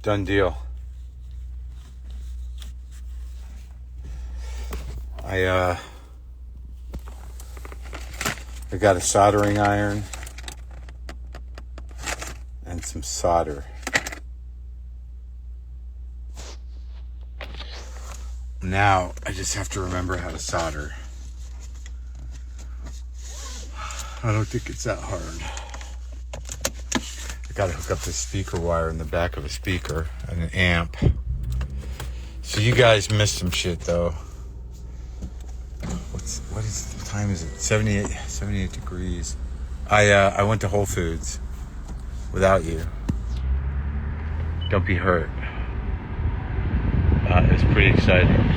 Done deal. I got a soldering iron and some solder. Now I just have to remember how to solder. I don't think it's that hard. I gotta hook up the speaker wire in the back of a speaker and an amp. So you guys missed some shit though. What time is it? 78 degrees. I went to Whole Foods without you. Don't be hurt. It was pretty exciting.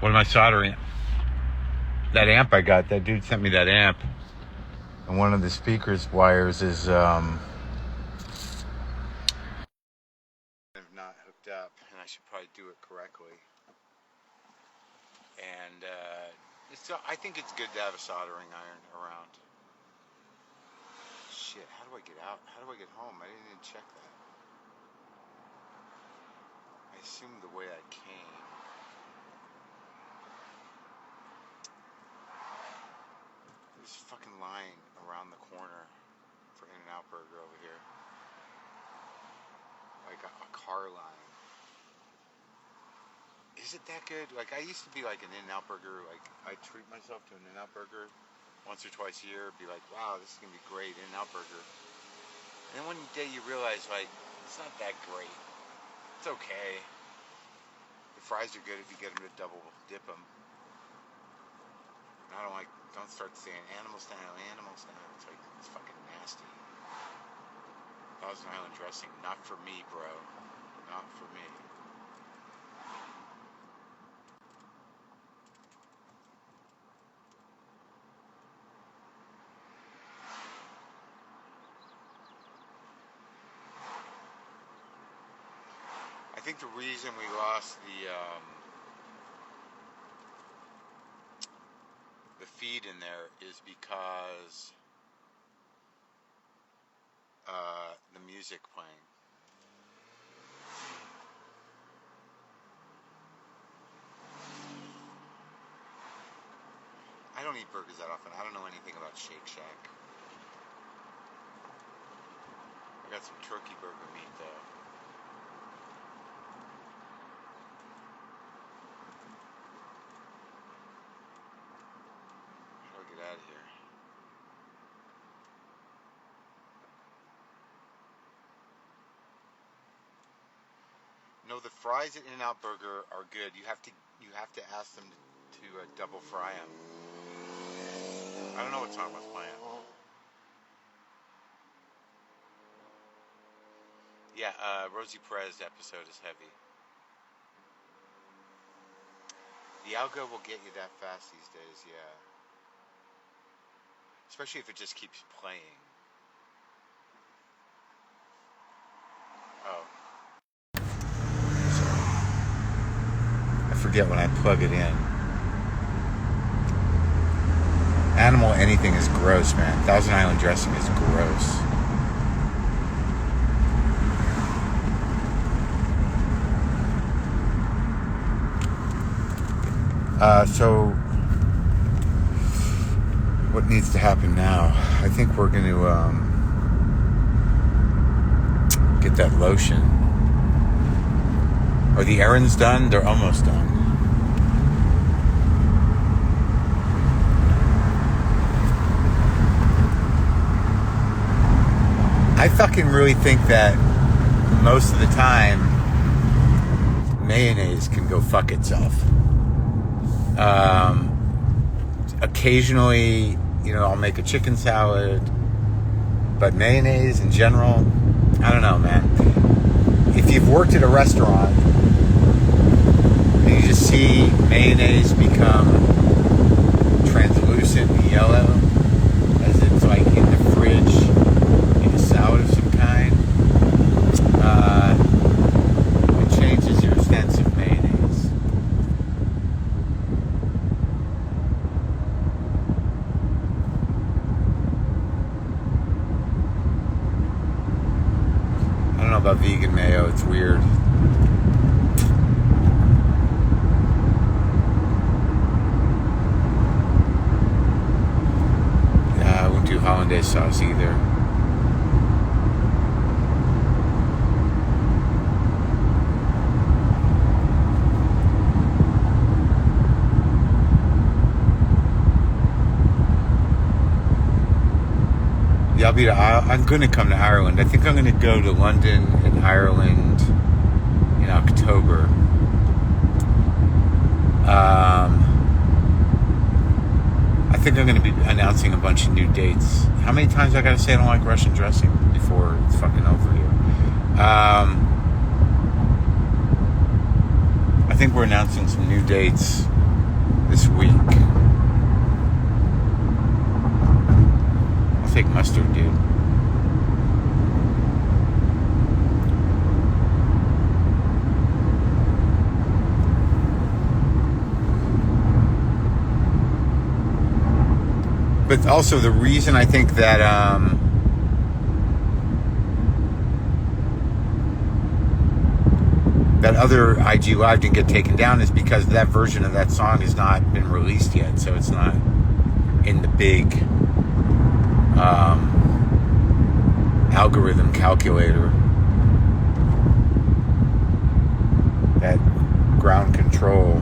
What am I soldering? That amp I got, that dude sent me that amp. And one of the speaker's wires is not hooked up, and I should probably do it correctly. And I think it's good to have a soldering iron around. Shit, how do I get out? How do I get home? I didn't even check that. I assumed the way I came. There's a fucking line around the corner for InNOut Burger over here. Like a car line. Is it that good? Like, I used to be like an InNOut Burger. Like, I treat myself to an InNOut Burger once or twice a year. Be like, wow, this is going to be great, InNOut Burger. And then one day you realize, like, it's not that great. It's okay. The fries are good if you get them to double dip them. And don't start saying animal style, animal style. It's like, it's fucking nasty. Thousand Island dressing, not for me, bro. Not for me. I think the reason we lost the feed in there is because the music playing. I don't eat burgers that often. I don't know anything about Shake Shack. I got some turkey burger meat though. Get out of here. No, the fries at InNOut Burger are good. You have to ask them to double fry them. I don't know what song was playing. Yeah, Rosie Perez episode is heavy. The algo will get you that fast these days, yeah. Especially if it just keeps playing. Oh. Sorry. I forget when I plug it in. Animal anything is gross, man. Thousand Island dressing is gross. So what needs to happen now? I think we're going to get that lotion. Are the errands done? They're almost done. I fucking really think that most of the time mayonnaise can go fuck itself. Occasionally, I'll make a chicken salad, but mayonnaise in general, I don't know, man. If you've worked at a restaurant and you just see mayonnaise become translucent and yellow as it's like in the fridge in a salad of some kind, it changes your sense of mayonnaise. about vegan mayo. It's weird. Yeah, I won't do hollandaise sauce either. I'm going to come to Ireland. I think I'm going to go to London and Ireland in October. I think I'm going to be announcing a bunch of new dates. How many times I got to say I don't like Russian dressing before it's fucking over here? I think we're announcing some new dates this week. Take mustard, dude. But also the reason I think that that other IG Live didn't get taken down is because that version of that song has not been released yet, so it's not in the big algorithm calculator, that ground control.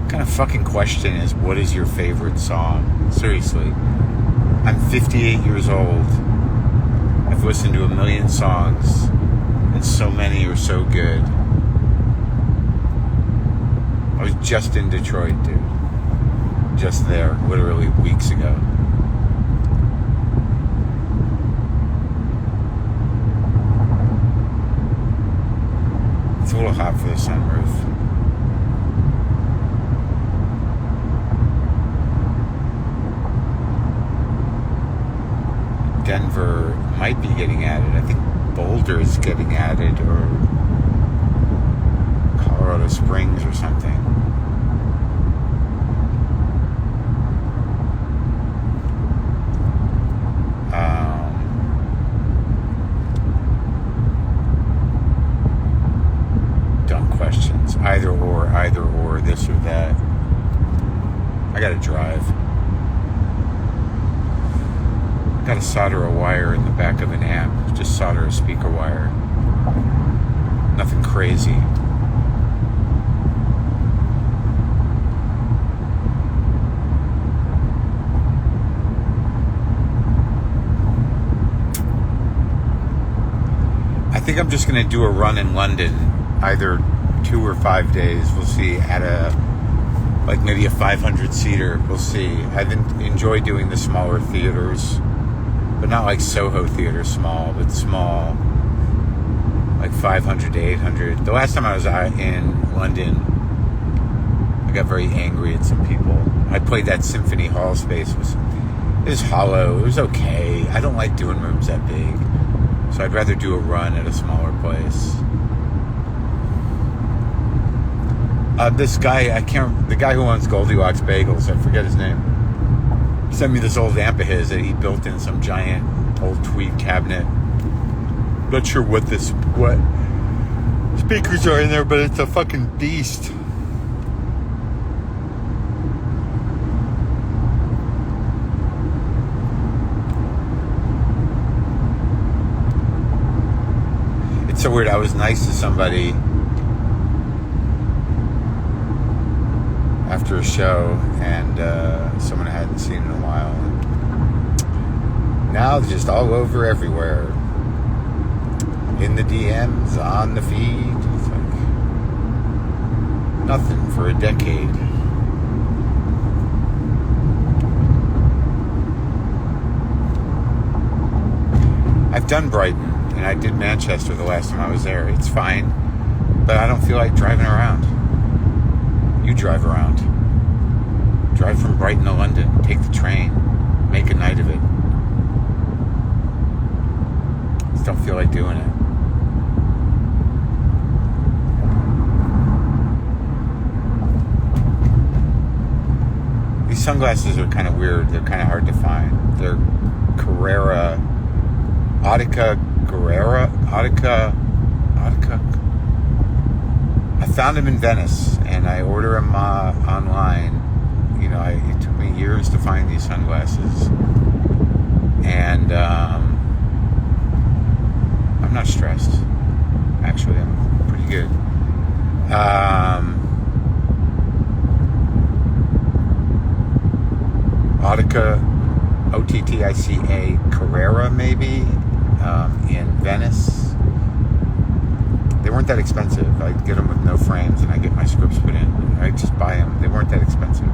What kind of fucking question is, what is your favorite song? Seriously. I'm 58 years old. I've listened to a million songs, and so many are so good. I was just in Detroit, dude. Just there, literally weeks ago. It's a little hot for the sunroof. Denver might be getting added. I think Boulder is getting added, or Colorado Springs or something. Dumb questions. Either or, this or that. I gotta drive. Got to solder a wire in the back of an amp. Just solder a speaker wire. Nothing crazy. I think I'm just going to do a run in London, either 2 or 5 days. We'll see, at maybe a 500-seater. We'll see. I've enjoyed doing the smaller theaters. But not like Soho Theater small, but small, like 500 to 800. The last time I was in London, I got very angry at some people. I played that Symphony Hall space. It was hollow. It was okay. I don't like doing rooms that big. So I'd rather do a run at a smaller place. This guy, the guy who owns Goldilocks Bagels, I forget his name, sent me this old amp of his that he built in some giant old tweed cabinet. Not sure what speakers are in there, but it's a fucking beast. It's so weird. I was nice to somebody after a show, and someone I hadn't seen in a while. And now they're just all over everywhere. In the DMs, on the feed. It's like nothing for a decade. I've done Brighton, and I did Manchester the last time I was there. It's fine, but I don't feel like driving around. You drive around. Drive from Brighton to London. Take the train. Make a night of it. just don't feel like doing it. These sunglasses are kind of weird. They're kind of hard to find. They're Carrera, Autica. I found them in Venice, and I order them online. You know, it took me years to find these sunglasses, and I'm not stressed. Actually, I'm pretty good. Autica, Ottica Carrera, maybe, in Venice. They weren't that expensive. I'd get them with no frames, and I get my scripts put in. I just buy them. They weren't that expensive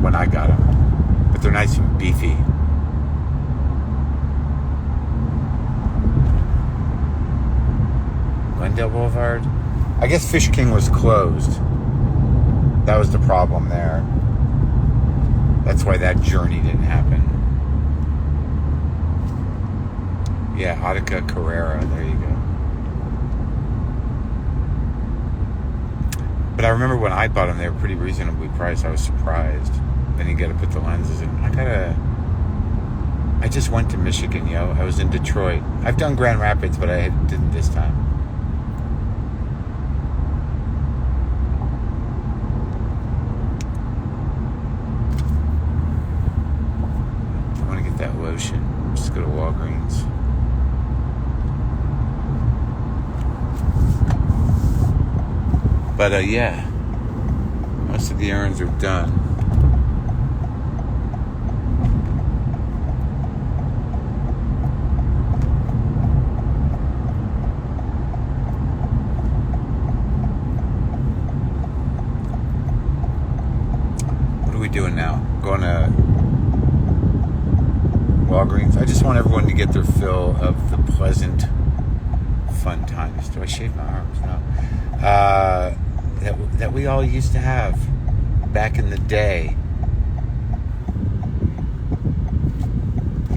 when I got them, but they're nice and beefy. Glendale Boulevard. I guess Fish King was closed. That was the problem there. That's why that journey didn't happen. Yeah, Autica Carrera. There you go. But I remember when I bought them, they were pretty reasonably priced. I was surprised. Then you got to put the lenses in. I just went to Michigan, yo. I was in Detroit. I've done Grand Rapids, but I didn't this time. I want to get that lotion. Just go to Walgreens. But yeah, most of the errands are done. What are we doing now? Going to Walgreens? I just want everyone to get their fill of the pleasant, fun times. Do I shave my arms? No. That we all used to have back in the day.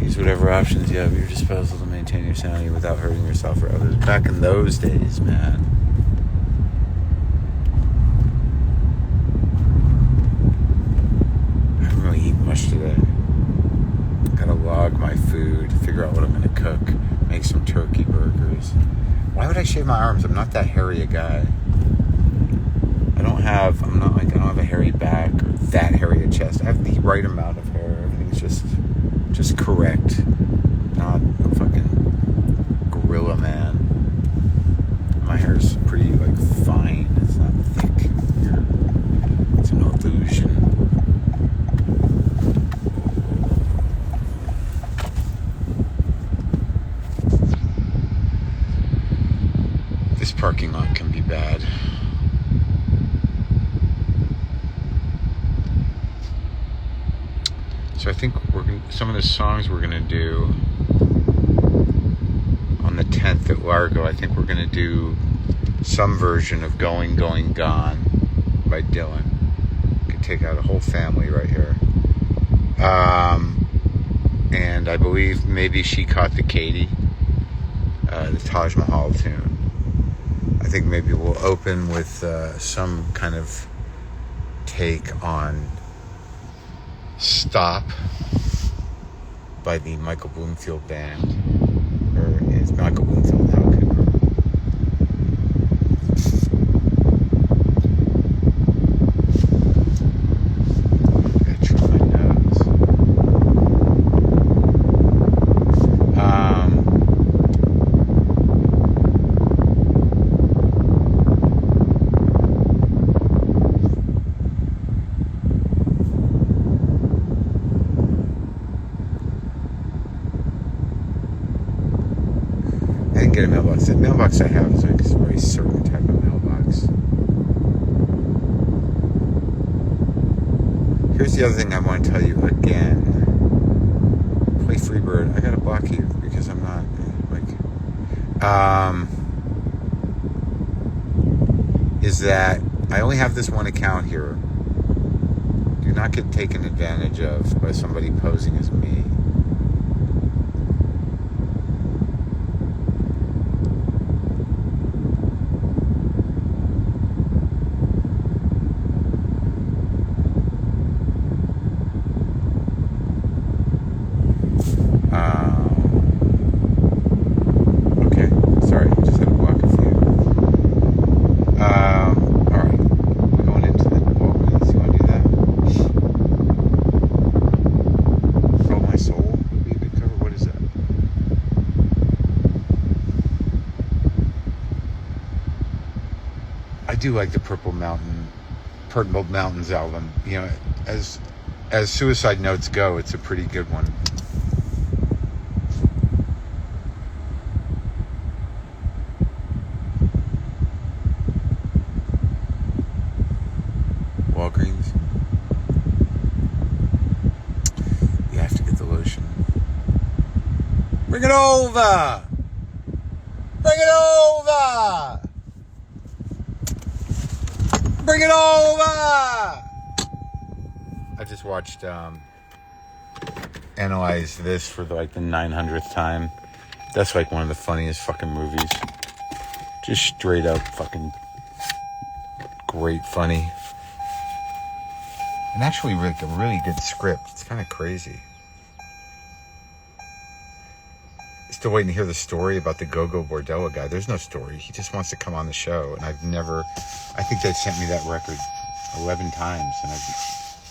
Use whatever options you have at your disposal to maintain your sanity without hurting yourself or others. Back in those days, man. I haven't really eaten much today. Gotta log my food, figure out what I'm gonna cook, make some turkey burgers. Why would I shave my arms? I'm not that hairy a guy. I don't have a hairy back or that hairy a chest. I have the right amount of hair. Everything's just correct. Not a fucking gorilla man. My hair's pretty fine. It's not thick. It's an illusion. This parking lot can be bad. So I think some of the songs we're gonna do on the 10th at Largo. I think we're gonna do some version of "Going, Going, Gone" by Dylan. Could take out a whole family right here. And I believe maybe "She Caught the Katy," the Taj Mahal tune. I think maybe we'll open with some kind of take on "Stop" by the Michael Bloomfield Band. Or it's Michael Bloomfield now. Gotta trim my nose. Get a mailbox. The mailbox I have is a very certain type of mailbox. Here's the other thing I want to tell you again. Play Freebird. I gotta block you because I'm not is that I only have this one account here. Do not get taken advantage of by somebody posing as me. do like the Purple Mountains album. You know, as Suicide Notes go, it's a pretty good one. Walgreens. You have to get the lotion. Bring it over! Bring it over! Bring it over! I just watched Analyze This for like the 900th time. That's like one of the funniest fucking movies. Just straight up fucking great funny. And actually like a really good script. It's kind of crazy. Still waiting to hear the story about the Go-Go Bordello guy. There's no story. He just wants to come on the show. And I think they sent me that record 11 times and I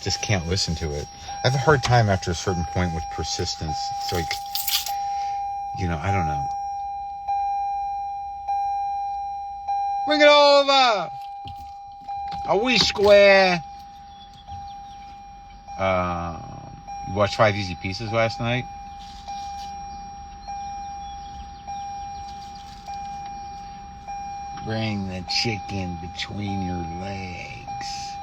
just can't listen to it. I have a hard time after a certain point with persistence. It's like, you know, I don't know. Bring it over! Are we square? You watched 5 Easy Pieces last night? Bring the chicken between your legs.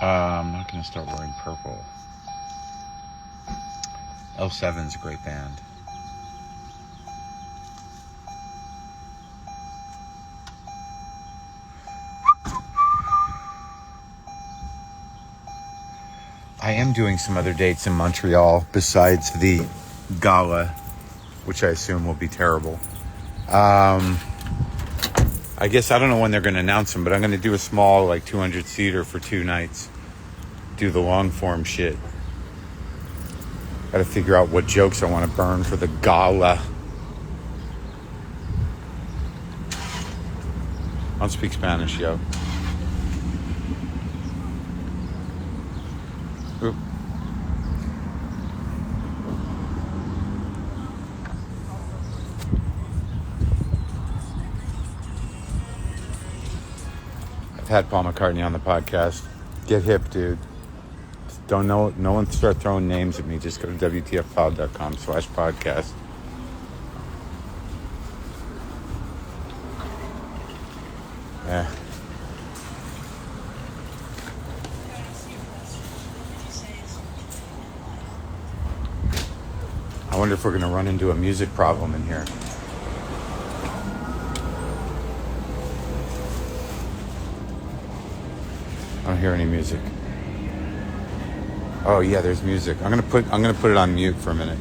I'm not going to start wearing purple. L7's a great band. I am doing some other dates in Montreal besides the gala, which I assume will be terrible. I guess I don't know when they're going to announce them, but I'm going to do a small, like 200-seater for 2 nights. Do the long form shit. Got to figure out what jokes I want to burn for the gala. I don't speak Spanish, yo. Oop. I've had Paul McCartney on the podcast. Get hip, dude. Don't know. No one start throwing names at me. Just go to WTFpod.com/podcast. Yeah. I wonder if we're going to run into a music problem in here. I don't hear any music. Oh yeah, there's music. I'm gonna put it on mute for a minute.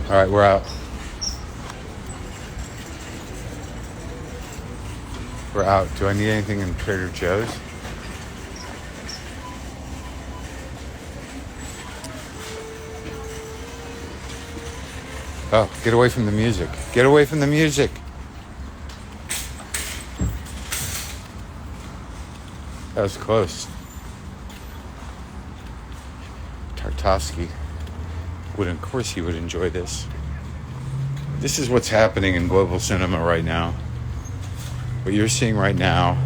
All right, we're out. We're out. Do I need anything in Trader Joe's? Oh, get away from the music. Get away from the music. That was close. Tartovsky would, of course, he would enjoy this. This is what's happening in global cinema right now. What you're seeing right now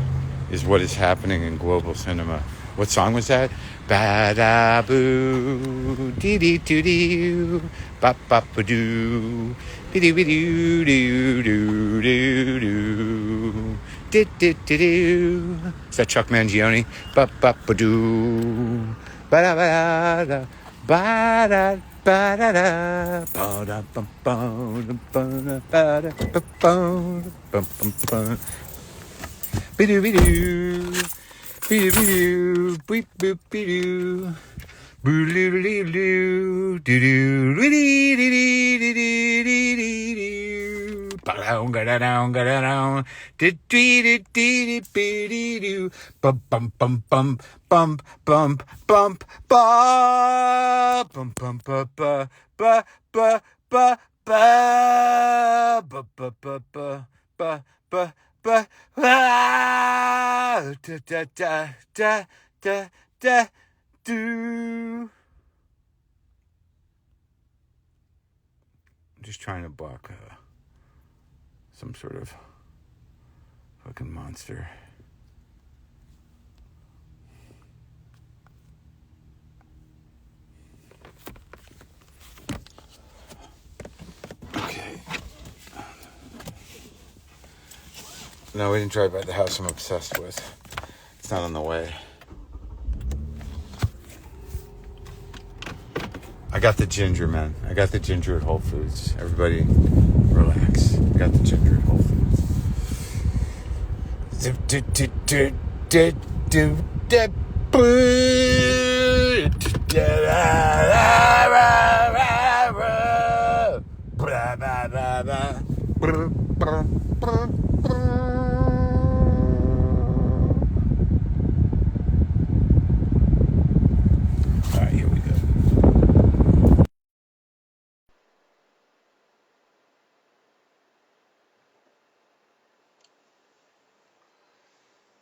is what is happening in global cinema. What song was that? Ba-da-boo, dee-dee-doo-doo, ba-ba-ba-doo, bidee-bidoo-doo-doo-doo-doo, dee-dee-dee-doo. Is that Chuck Mangione? Ba-ba-ba-doo, ba-da-ba-da, ba-da, ba-da-da, ba-da-bum-bum, ba-da-ba-da-bum-bum, bidoo-bidoo. Bidoo, beep, boop, bidoo. Boo-doo-doo-doo, doo-doo-doo-doo-doo-doo-doo-doo. Ba-dum-ga-da-dum-ga-da-dum. Doo-doo-doo-doo-doo-doo. Bum-bum-bum-bum, bump, bump, bump, ba. Bum-bum-ba-ba, ba-ba-ba, ba. Ba-ba-ba-ba, ba-ba. But da da da da da da do. I'm just trying to block some sort of fucking monster. Okay. No, we didn't drive by the house I'm obsessed with. It's not on the way. I got the ginger, man. I got the ginger at Whole Foods. Everybody, relax. I got the ginger at Whole Foods. Alright, here we go.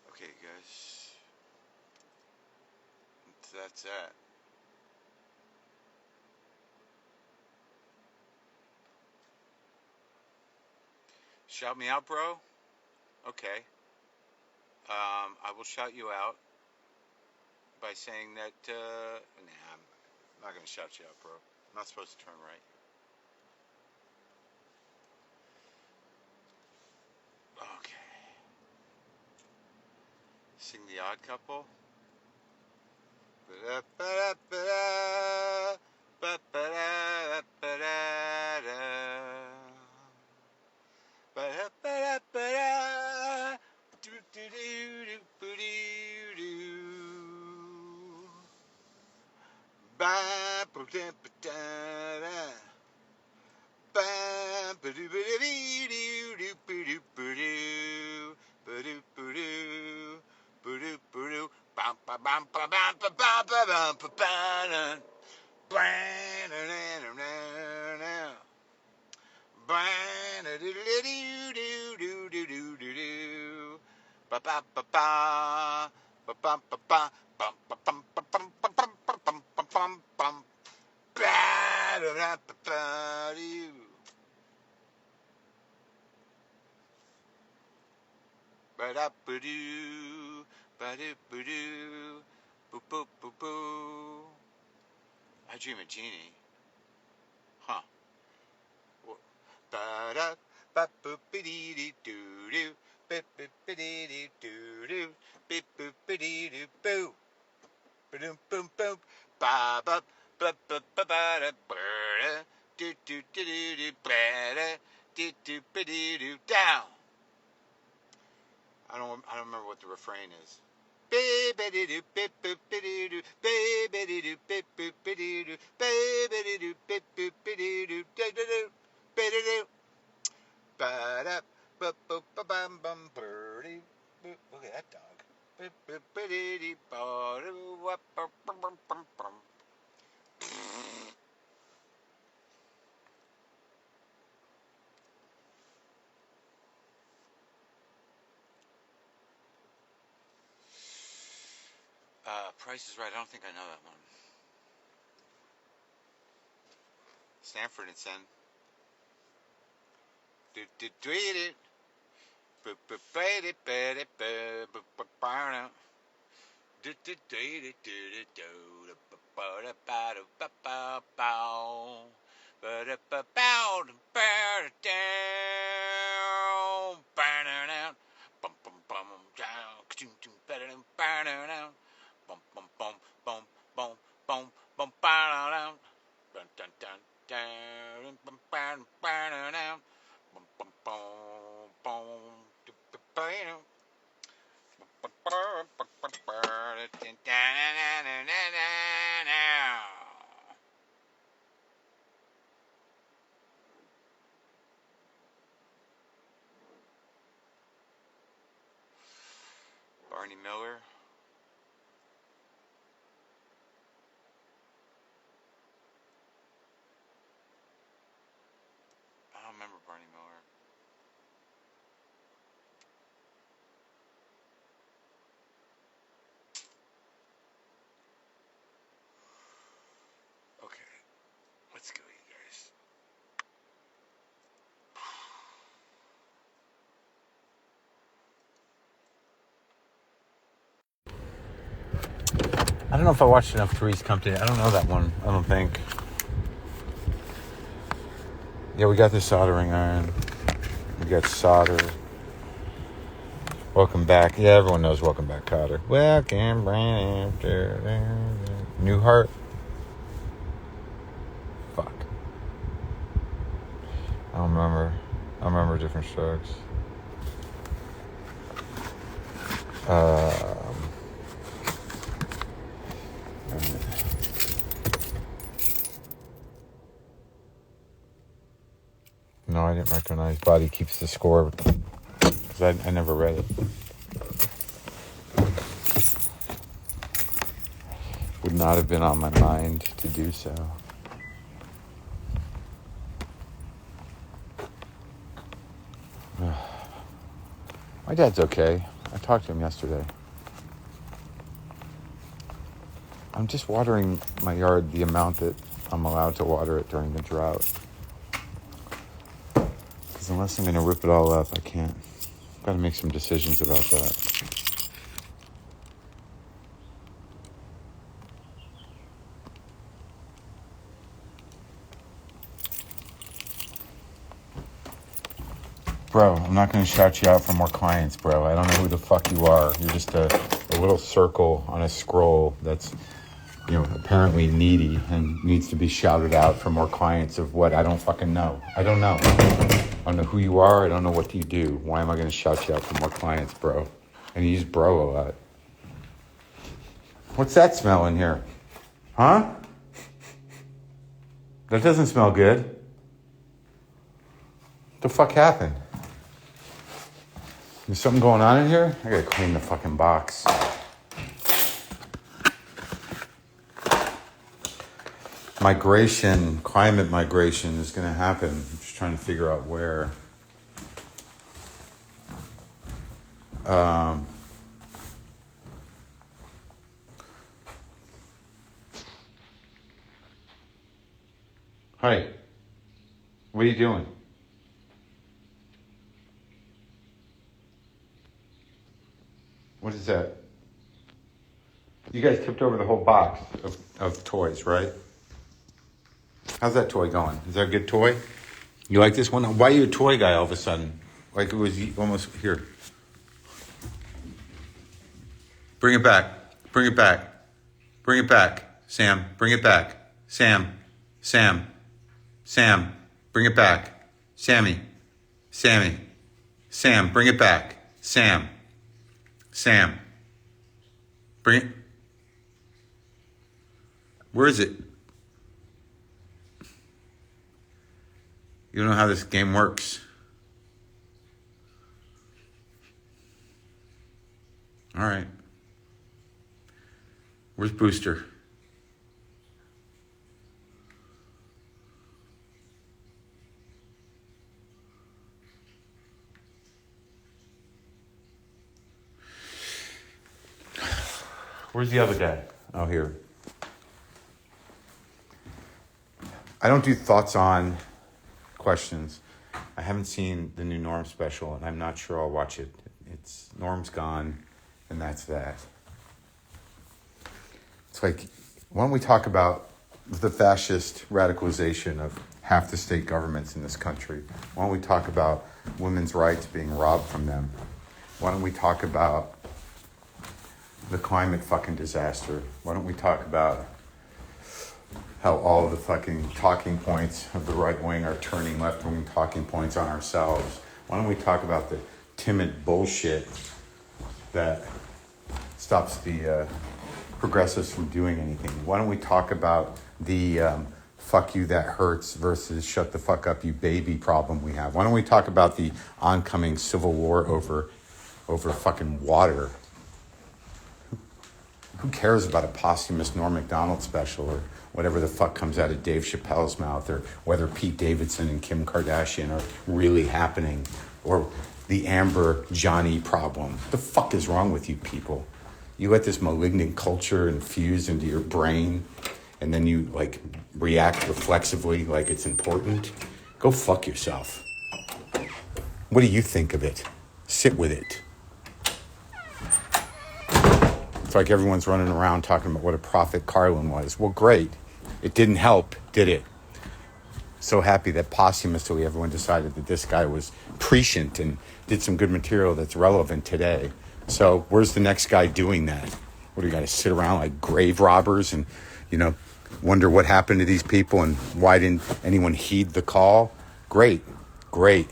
Okay, guys. That's that. Shout me out, bro? Okay. I will shout you out by saying that, I'm not going to shout you out, bro. I'm not supposed to turn right. Okay. Sing The Odd Couple. Ba-da-ba-doo, ba-doo-ba-doo, boo-boo-boo-boo. I dream a genie. Huh. Ba-da, ba-boop-a-dee-dee-doo-doo, ba-boop-a-dee-dee-doo-doo, beep-boop-a-dee-doo-boo. Ba-doom-boom-boom, ba-ba, ba-ba-ba-ba-da-ba-da, do-do-do-do-do, ba-da, do-do-ba-dee-doo, down. I don't remember what the refrain is. Look at that dog. Price is Right. I don't think I know that one. Stanford and Son. Barney Miller. I don't remember Barney Miller. Okay, let's go, you guys. I don't know if I watched enough Three's Company. I don't know that one. I don't think. Yeah, we got the soldering iron. We got solder. Welcome back. Yeah, everyone knows Welcome Back, Cotter. Welcome back. Newhart. Fuck. I don't remember. I remember different strokes. No, I didn't recognize Body Keeps the Score because I never read it. Would not have been on my mind to do so. My dad's okay. I talked to him yesterday. I'm just watering my yard the amount that I'm allowed to water it during the drought. Because unless I'm going to rip it all up, I can't. I've got to make some decisions about that. Bro, I'm not going to shout you out for more clients, bro. I don't know who the fuck you are. You're just a little circle on a scroll that's, apparently needy and needs to be shouted out for more clients of what I don't fucking know. I don't know. I don't know who you are. I don't know what you do. Why am I going to shout you out for more clients, bro? And you use bro a lot. What's that smell in here? Huh? That doesn't smell good. What the fuck happened? There's something going on in here? I gotta clean the fucking box. Climate migration is gonna happen. I'm just trying to figure out where. Hi. What are you doing? What is that? You guys tipped over the whole box of toys, right? How's that toy going? Is that a good toy? You like this one? Why are you a toy guy all of a sudden? Like it was almost here. Bring it back. Bring it back. Bring it back. Sam, bring it back. Sam. Bring it back. Sammy. Sam, bring it back. Sam. Bring it. Where is it? You don't know how this game works. All right. Where's Booster? Where's the other guy? Oh, here. I don't do thoughts on questions. I haven't seen the new Norm special, and I'm not sure I'll watch it. It's Norm's gone, and that's that. It's like, why don't we talk about the fascist radicalization of half the state governments in this country? Why don't we talk about women's rights being robbed from them? Why don't we talk about the climate fucking disaster? Why don't we talk about how all of the fucking talking points of the right wing are turning left wing talking points on ourselves? Why don't we talk about the timid bullshit that stops the progressives from doing anything? Why don't we talk about the fuck you that hurts versus shut the fuck up you baby problem we have? Why don't we talk about the oncoming civil war over fucking water? Who cares about a posthumous Norm Macdonald special or whatever the fuck comes out of Dave Chappelle's mouth, or whether Pete Davidson and Kim Kardashian are really happening, or the Amber Johnny problem? The fuck is wrong with you people? You let this malignant culture infuse into your brain, and then you like react reflexively like it's important? Go fuck yourself. What do you think of it? Sit with it. It's like everyone's running around talking about what a prophet Carlin was. Well, great. It didn't help, did it? So happy that posthumously everyone decided that this guy was prescient and did some good material that's relevant today. So where's the next guy doing that? What, do you got to sit around like grave robbers and, wonder what happened to these people and why didn't anyone heed the call? Great. What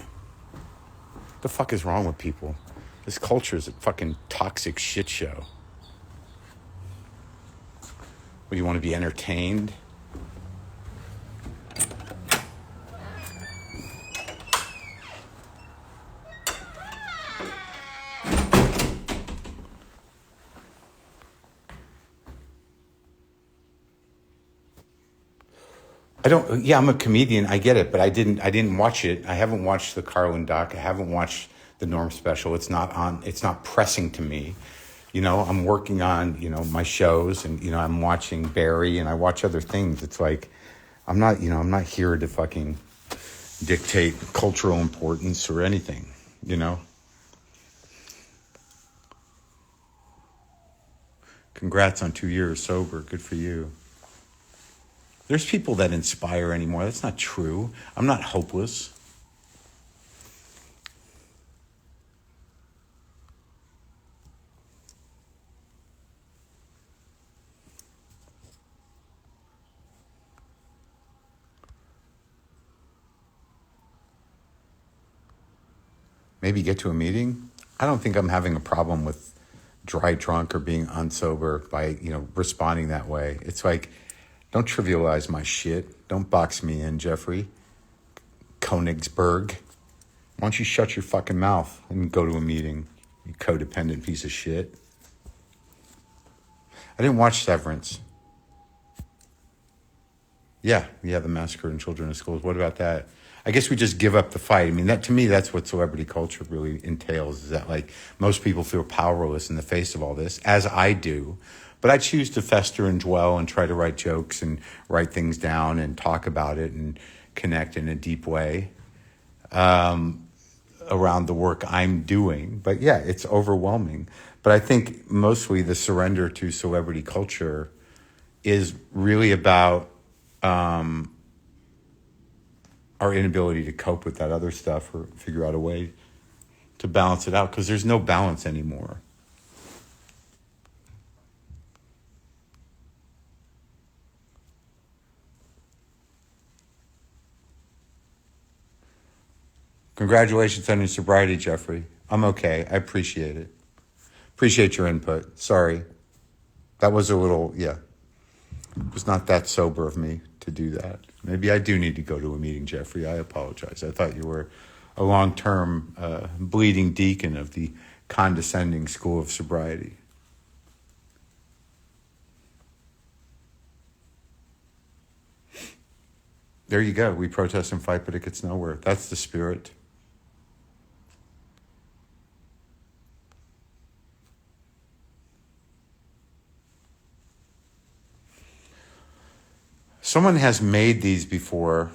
the fuck is wrong with people? This culture is a fucking toxic shit show. What, do you want to be entertained? I'm a comedian, I get it, but I didn't watch it. I haven't watched the Carlin doc. I haven't watched the Norm special. It's not pressing to me. I'm working on, my shows, and, I'm watching Barry, and I watch other things. It's like, I'm not here to fucking dictate cultural importance or anything, Congrats on 2 years sober. Good for you. There's people that inspire anymore. That's not true. I'm not hopeless. Maybe get to a meeting. I don't think I'm having a problem with dry drunk or being unsober by, responding that way. It's like, don't trivialize my shit. Don't box me in, Jeffrey Konigsberg. Why don't you shut your fucking mouth and go to a meeting, you codependent piece of shit? I didn't watch Severance. Yeah, the massacre in children in schools. What about that? I guess we just give up the fight. I mean, that to me, that's what celebrity culture really entails, is that like most people feel powerless in the face of all this, as I do. But I choose to fester and dwell and try to write jokes and write things down and talk about it and connect in a deep way around the work I'm doing. But yeah, it's overwhelming. But I think mostly the surrender to celebrity culture is really about our inability to cope with that other stuff or figure out a way to balance it out, because there's no balance anymore. Congratulations on your sobriety, Jeffrey. I'm okay. I appreciate it. Appreciate your input. Sorry. That was a little, yeah. It was not that sober of me to do that. Maybe I do need to go to a meeting, Jeffrey. I apologize. I thought you were a long-term bleeding deacon of the condescending school of sobriety. There you go. We protest and fight, but it gets nowhere. That's the spirit. Someone has made these before.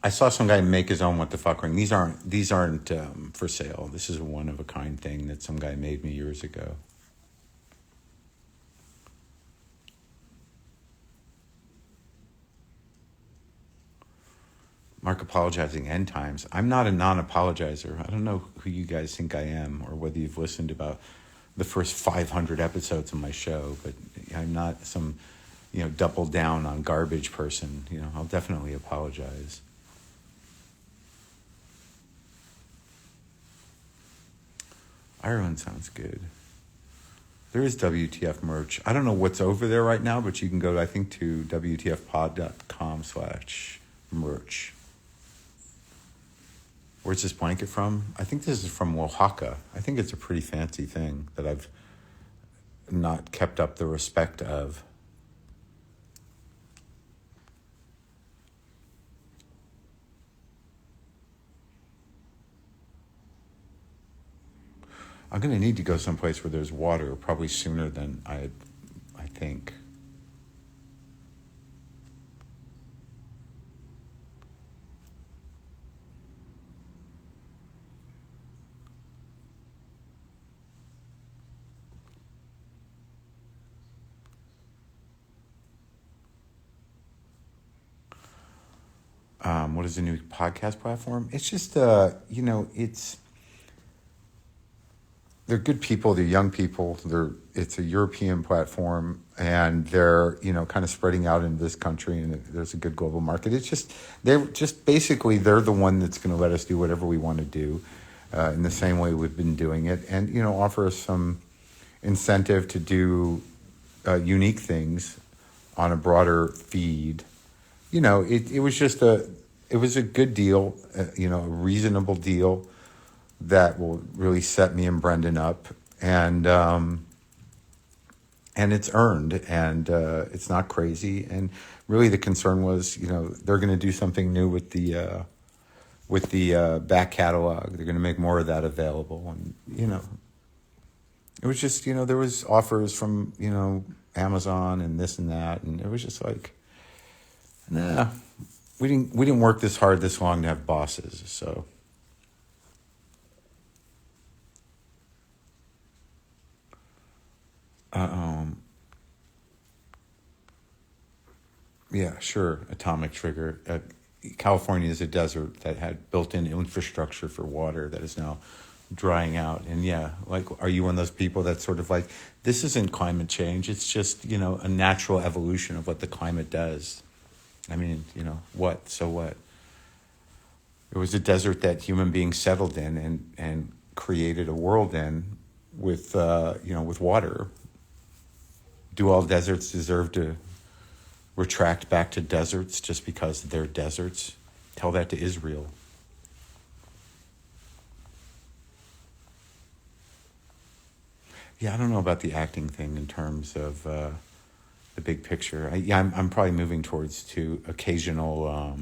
I saw some guy make his own what the fuck ring. These aren't for sale. This is a one of a kind thing that some guy made me years ago. Marc apologizing end times. I'm not a non-apologizer. I don't know who you guys think I am or whether you've listened about the first 500 episodes of my show, but I'm not some, double down on garbage person. I'll definitely apologize. Ireland sounds good. There is WTF merch. I don't know what's over there right now, but you can go, I think, to WTFpod.com/merch. Where's this blanket from? I think this is from Oaxaca. I think it's a pretty fancy thing that I've not kept up the respect of. I'm going to need to go someplace where there's water, probably sooner than I think. What is the new podcast platform? It's just, they're good people. They're young people. It's a European platform, and they're, kind of spreading out in this country, and there's a good global market. It's just, they're the one that's going to let us do whatever we want to do in the same way we've been doing it, and, offer us some incentive to do unique things on a broader feed. It was a good deal, a reasonable deal that will really set me and Brendan up, and it's earned, and it's not crazy. And really, the concern was, they're going to do something new with the back catalog. They're going to make more of that available, and it was just, there was offers from Amazon and this and that, and it was just like, nah, we didn't work this hard this long to have bosses, so. Yeah, sure. Atomic trigger. California is a desert that had built-in infrastructure for water that is now drying out. And yeah, are you one of those people that's sort of like, this isn't climate change. It's just, a natural evolution of what the climate does. I mean, what? So what? It was a desert that human beings settled in and created a world in with water. Do all deserts deserve to retract back to deserts just because they're deserts? Tell that to Israel. Yeah, I don't know about the acting thing in terms of the big picture. I'm probably moving to occasional. I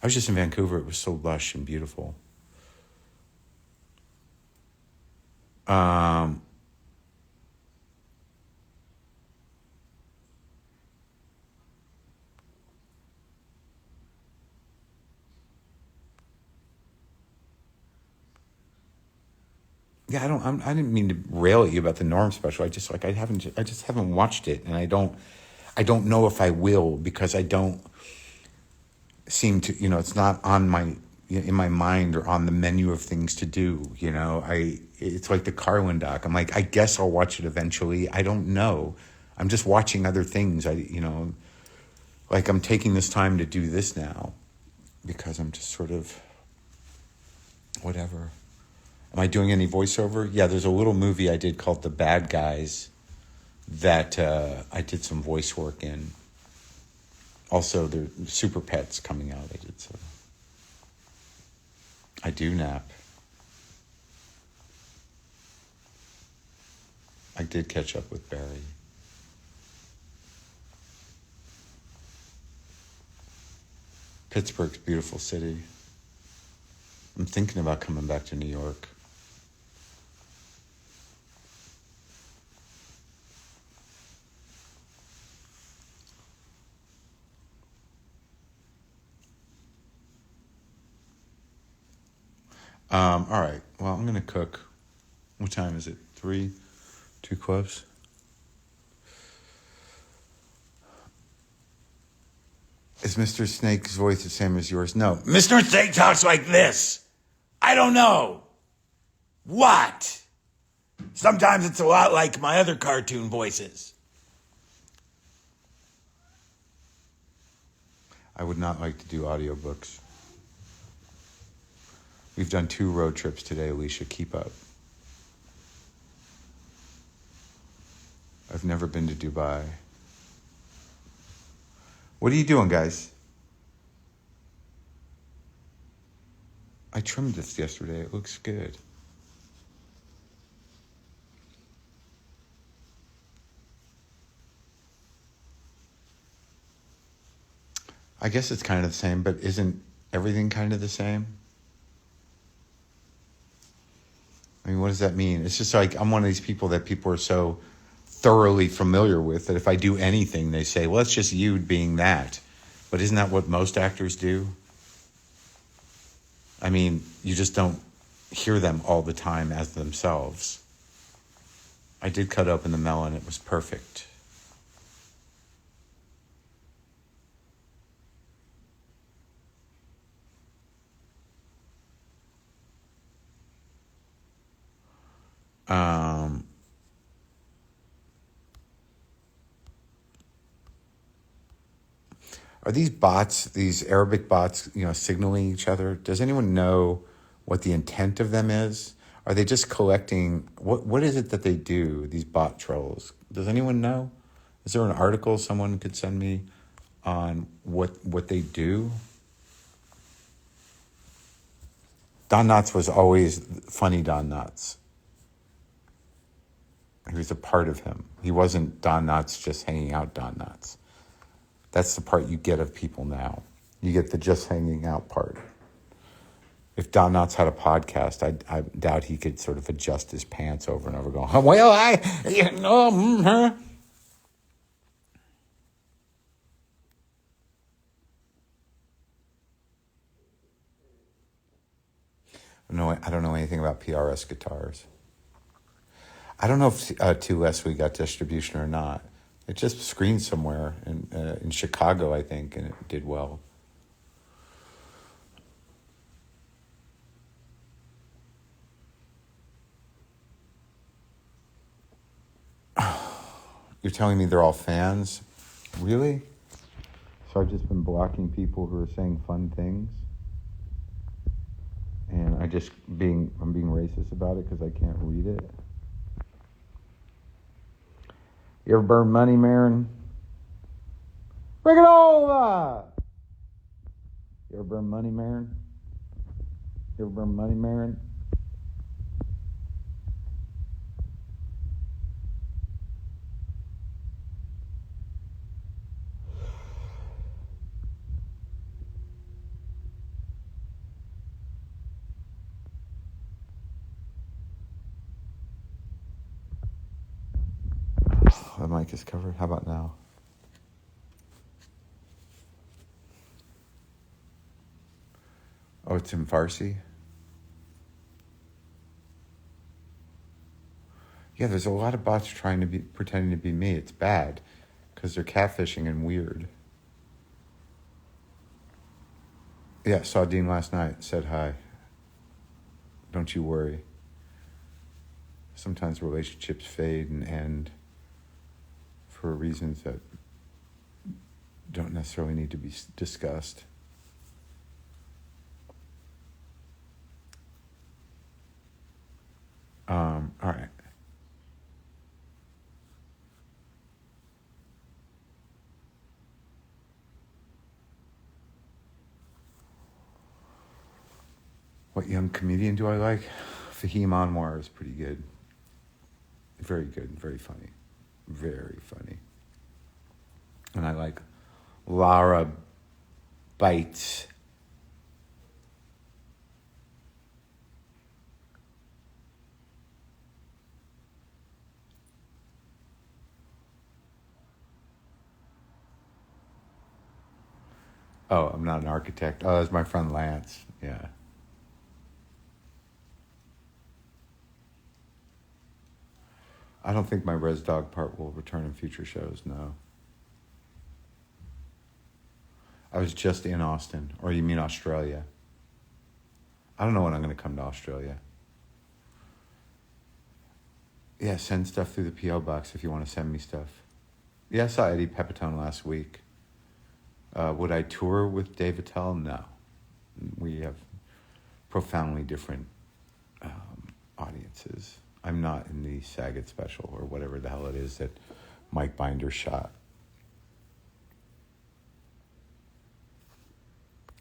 was just in Vancouver. It was so lush and beautiful. Yeah, I didn't mean to rail at you about the Norm special. I just haven't watched it, and I don't know if I will, because I don't seem to, it's not on in my mind or on the menu of things to do. It's like the Carlin doc. I'm like, I guess I'll watch it eventually. I don't know. I'm just watching other things. I'm taking this time to do this now because I'm just sort of whatever. Am I doing any voiceover? Yeah, there's a little movie I did called The Bad Guys that I did some voice work in. Also, the Super Pets coming out. I did so. I do nap. I did catch up with Barry. Pittsburgh's a beautiful city. I'm thinking about coming back to New York. All right. Well, I'm going to cook. What time is it? 3? 2 cloves? Is Mr. Snake's voice the same as yours? No. Mr. Snake talks like this. I don't know. What? Sometimes it's a lot like my other cartoon voices. I would not like to do audiobooks. We've done 2 road trips today, Alicia. Keep up. I've never been to Dubai. What are you doing, guys? I trimmed this yesterday. It looks good. I guess it's kind of the same, but isn't everything kind of the same? I mean, what does that mean? It's just like I'm one of these people that people are so thoroughly familiar with that if I do anything, they say, well, it's just you being that. But isn't that what most actors do? I mean, you just don't hear them all the time as themselves. I did cut open the melon. It was perfect. Are these bots, these Arabic bots, signaling each other? Does anyone know what the intent of them is? Are they just collecting, what is it that they do, these bot trolls? Does anyone know? Is there an article someone could send me on what they do? Don Knotts was always funny Don Knotts. He was a part of him. He wasn't Don Knotts just hanging out Don Knotts. That's the part you get of people now. You get the just hanging out part. If Don Knotts had a podcast, I doubt he could sort of adjust his pants over and over going, well, No, I don't know anything about PRS guitars. I don't know if 2 Less We got distribution or not. It just screened somewhere in Chicago, I think, and it did well. You're telling me they're all fans? Really? So I've just been blocking people who are saying fun things? And I'm being racist about it because I can't read it? You ever burn money, Maron? Bring it over! You ever burn money, Maron? You ever burn money, Maron? The mic is covered. How about now? Oh, it's in Farsi? Yeah, there's a lot of bots pretending to be me. It's bad because they're catfishing and weird. Yeah, saw Dean last night. Said hi. Don't you worry. Sometimes relationships fade and end for reasons that don't necessarily need to be discussed. All right. What young comedian do I like? Fahim Anwar is pretty good. Very good, very funny. Very funny. And I like Lara Bites. Oh, I'm not an architect. Oh, that's my friend Lance. Yeah. I don't think my Res Dog part will return in future shows, no. I was just in Austin. Or you mean Australia? I don't know when I'm going to come to Australia. Yeah, send stuff through the P.O. box if you want to send me stuff. Yeah, I saw Eddie Pepitone last week. Would I tour with Dave Attell? No. We have profoundly different audiences. I'm not in the Saget special or whatever the hell it is that Mike Binder shot.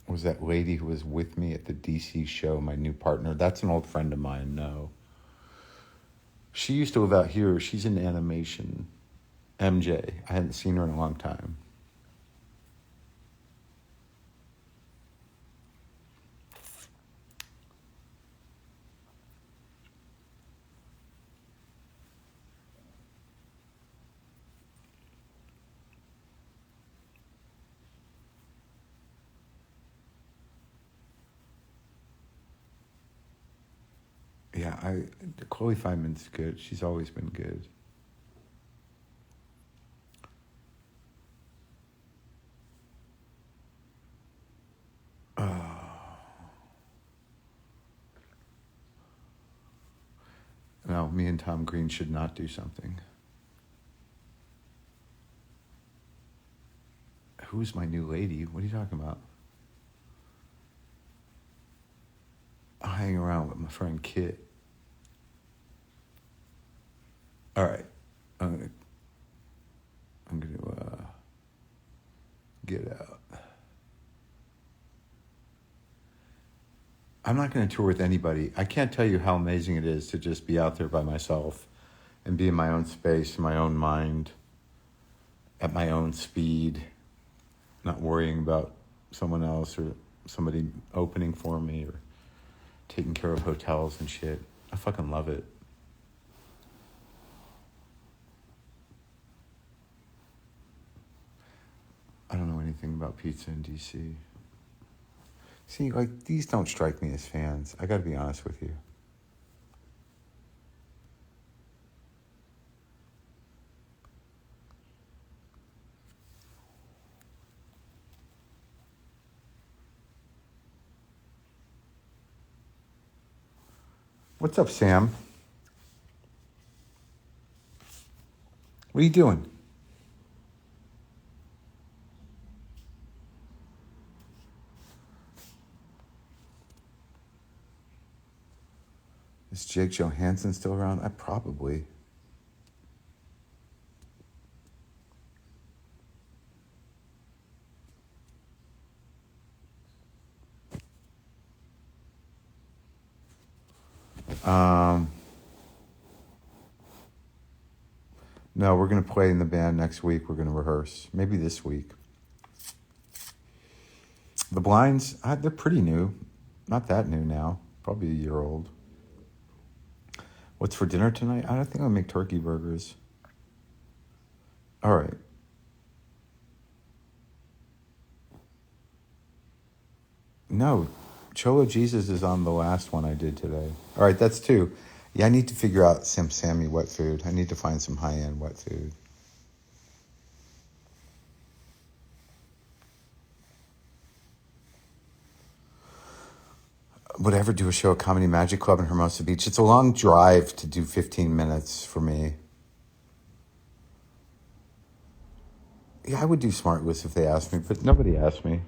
Was that lady who was with me at the DC show, my new partner? That's an old friend of mine, no. She used to live out here. She's in animation. MJ. I hadn't seen her in a long time. Yeah, Chloe Feynman's good. She's always been good. No, me and Tom Green should not do something. Who's my new lady? What are you talking about? I hang around with my friend Kit. All right, I'm gonna get out. I'm not going to tour with anybody. I can't tell you how amazing it is to just be out there by myself and be in my own space, in my own mind, at my own speed, not worrying about someone else or somebody opening for me or taking care of hotels and shit. I fucking love it. I don't know anything about pizza in DC. See, like, these don't strike me as fans. I gotta be honest with you. What's up, Sam? What are you doing? Is Jake Johansson still around? I probably. No, we're going to play in the band next week. We're going to rehearse. Maybe this week. The blinds, they're pretty new. Not that new now. Probably a year old. What's for dinner tonight? I don't think I'll make turkey burgers. All right. No, Cholo Jesus is on the last one I did today. All right, that's 2. Yeah, I need to figure out some Sammy wet food. I need to find some high-end wet food. Would I ever do a show at Comedy Magic Club in Hermosa Beach? It's a long drive to do 15 minutes for me. Yeah, I would do Smartless if they asked me, but nobody asked me.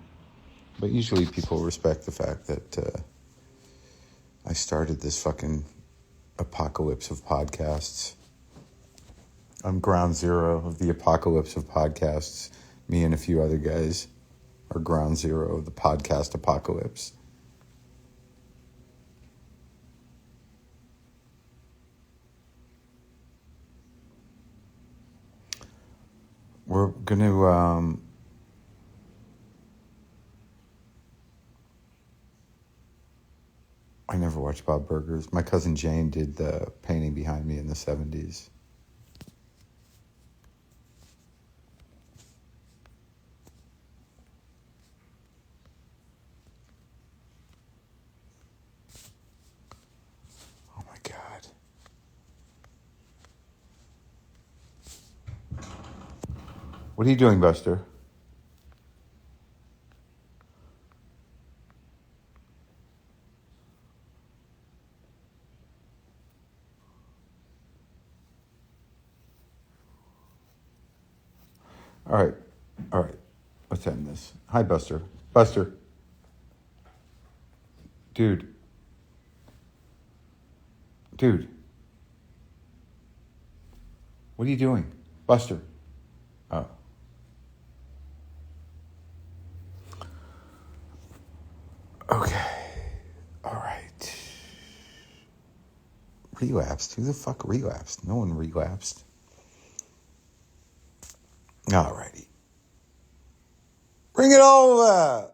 But usually people respect the fact that I started this fucking apocalypse of podcasts. I'm ground zero of the apocalypse of podcasts. Me and a few other guys are ground zero of the podcast apocalypse. We're going to... I never watched Bob Burgers. My cousin Jane did the painting behind me in the 70s. Oh my God. What are you doing, Buster? All right. All right. Let's end this. Hi, Buster. Buster. Dude. Dude. What are you doing? Buster. Oh. Okay. All right. Relapsed? Who the fuck relapsed? No one relapsed. All righty. Bring it over!